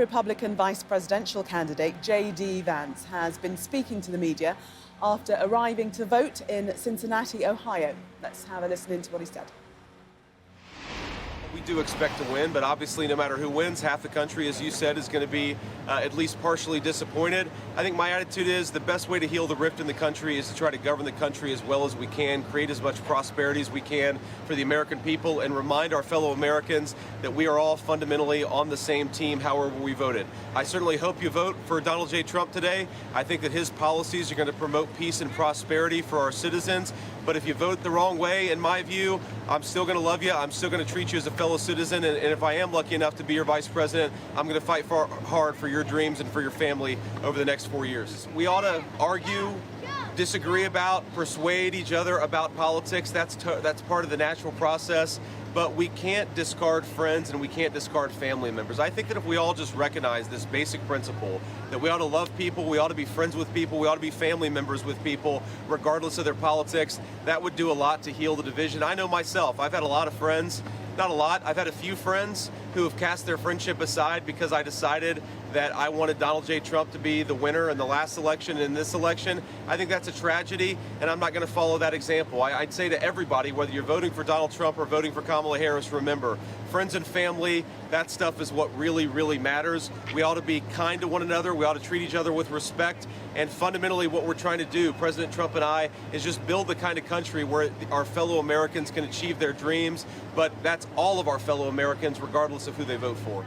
Republican vice presidential candidate J.D. Vance has bbeen speaking to the media after arriving to vote in Cincinnati, Ohio. Let's have a listen into what he said. We do expect to win, but obviously no matter who wins, half the country, as you said, is going to be at least partially disappointed. I think my attitude is the best way to heal the rift in the country is to try to govern the country as well as we can, create as much prosperity as we can for the American people, and remind our fellow Americans that we are all fundamentally on the same team however we voted. I certainly hope you vote for Donald J. Trump today. I think that his policies are going to promote peace and prosperity for our citizens. But if you vote the wrong way, in my view, I'm still going to love you. I'm still going to treat you as a fellow citizen. And if I am lucky enough to be your vice president, I'm going to fight hard for your dreams and for your family over the next 4 years. We ought to argue, disagree about, persuade each other about politics. That's part of the natural process. But we can't discard friends and we can't discard family members. I think that if we all just recognize this basic principle, that we ought to love people, we ought to be friends with people, we ought to be family members with people, regardless of their politics, that would do a lot to heal the division. I know myself, I've had a lot of friends, not a lot, I've had a few friends who have cast their friendship aside because I decided that I wanted Donald J. Trump to be the winner in the last election and in this election. I think that's a tragedy, and I'm not going to follow that example. I'd say to everybody, whether you're voting for Donald Trump or voting for Kamala Harris, remember, friends and family, that stuff is what really, really matters. We ought to be kind to one another. We ought to treat each other with respect. And fundamentally, what we're trying to do, President Trump and I, is just build the kind of country where our fellow Americans can achieve their dreams. But that's all of our fellow Americans, regardless of who they vote for.